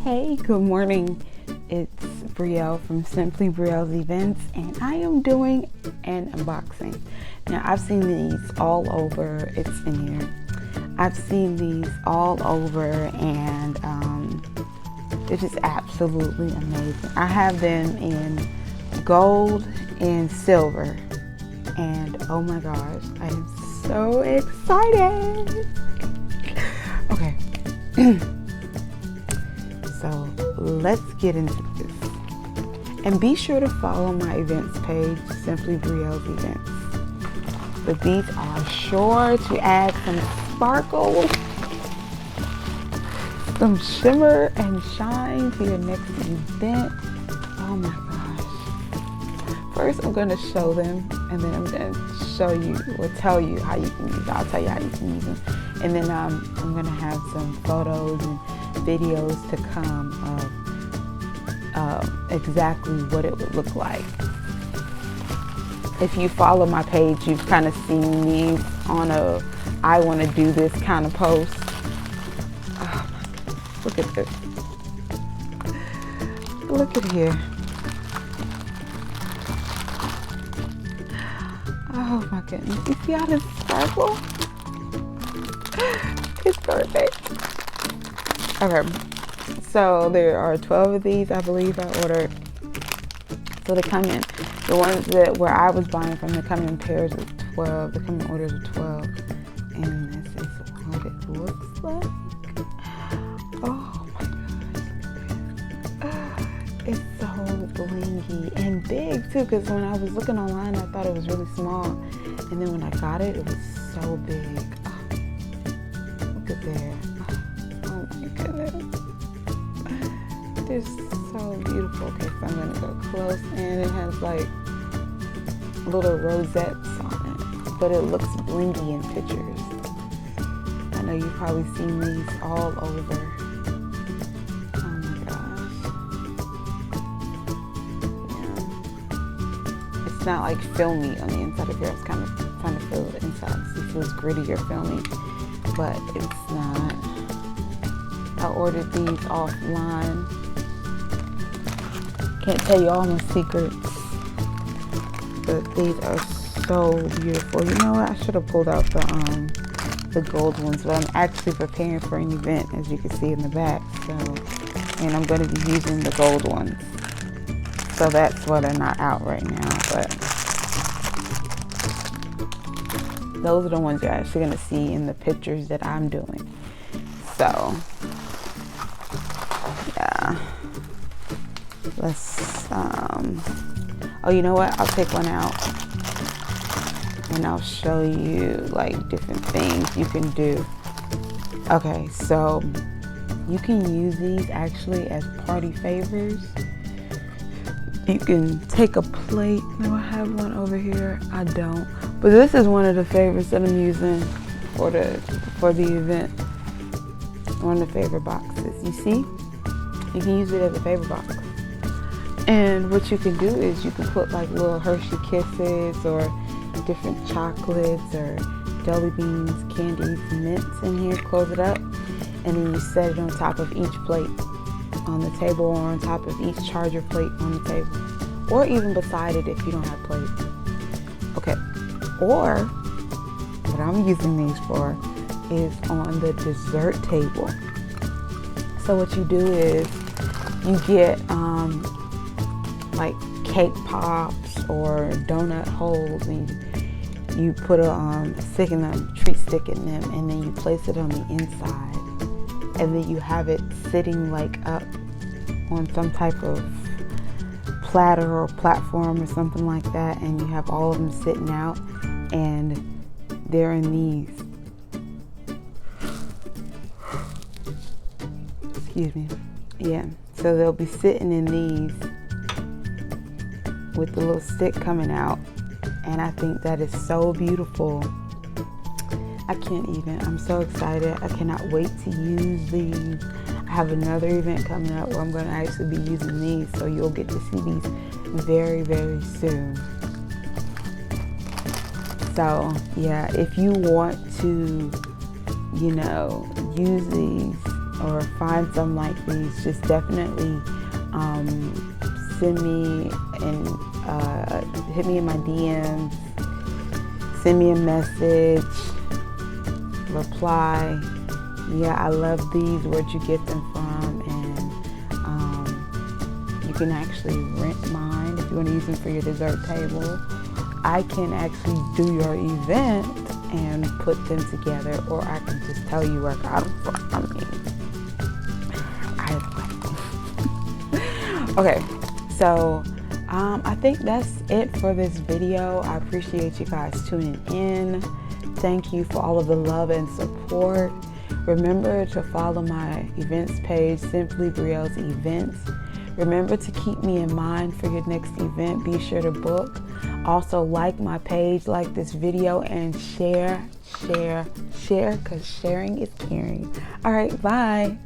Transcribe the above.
Hey, good morning. It's Brielle from Simply Brielle's Events, and I am doing an unboxing. Now, I've seen these all over. It's in here. I've seen these all over, and they're just absolutely amazing. I have them in gold and silver, and oh my gosh, I am so excited. Okay. So let's get into this. And be sure to follow my events page, Simply Brielle's Events. But these are sure to add some sparkle, some shimmer and shine to your next event. Oh my gosh. First, I'm going to show them, and then I'm going to show you or tell you how you can use them. I'll tell you how you can use them. And then I'm going to have some photos and videos to come of exactly what it would look like. If you follow my page, you've kind of seen me on a I want to do this kind of post. Oh my goodness, look at this. Look at here. Oh my goodness, you see how this sparkle? It's perfect. Okay, so there are 12 of these, I believe I ordered. So they come in, the ones that where I was buying from, they come in pairs of 12. They come in orders of 12. And this is what it looks like. Oh my gosh. It's so blingy and big too, because when I was looking online, I thought it was really small. And then when I got it, it was so big. Oh, look at there. Oh my goodness. They're so beautiful. Okay, so I'm gonna go close, and it has like little rosettes on it, but it looks blingy in pictures. I know you've probably seen these all over. Oh my gosh. Yeah. It's not like filmy on the inside of here. It's kind of trying to feel the inside. It feels gritty or filmy, but it's not. I ordered these offline. Can't tell you all my secrets, but these are so beautiful. You know what? I should have pulled out the gold ones, but I'm actually preparing for an event, as you can see in the back. So, and I'm going to be using the gold ones. So that's why they're not out right now. But those are the ones you're actually going to see in the pictures that I'm doing. So, yeah. Let's, oh, you know what? I'll take one out and I'll show you like different things you can do. Okay, so you can use these actually as party favors. You can take a plate. No, I have one over here. I don't. But this is one of the favorites that I'm using for the event. One of the favor boxes. You see? You can use it as a favor box. And what you can do is you can put like little Hershey Kisses or different chocolates or jelly beans, candies, mints in here. Close it up, and then you set it on top of each plate on the table, or on top of each charger plate on the table, or even beside it if you don't have plates. Okay, or what I'm using these for is on the dessert table. So what you do is you get like cake pops or donut holes, and you put a stick in them, treat stick in them, and then you place it on the inside, and then you have it sitting like up on some type of platter or platform or something like that, and you have all of them sitting out, and they're in these. Excuse me. Yeah, so they'll be sitting in these with the little stick coming out, and I think that is so beautiful. I can't even. I'm so excited. I cannot wait to use these. I have another event coming up where I'm going to actually be using these, so you'll get to see these very, very soon. So yeah, if you want to, use these or find some like these, just definitely send me and hit me in my DMs, send me a message, reply. Yeah, I love these, where'd you get them from? And you can actually rent mine if you want to use them for your dessert table. I can actually do your event and put them together, or I can just tell you where I got them from. I mean, okay, so I think that's it for this video. I appreciate you guys tuning in. Thank you for all of the love and support. Remember to follow my events page, Simply Brielle's Events. Remember to keep me in mind for your next event. Be sure to book. Also like my page, like this video, and share, because sharing is caring. All right, bye.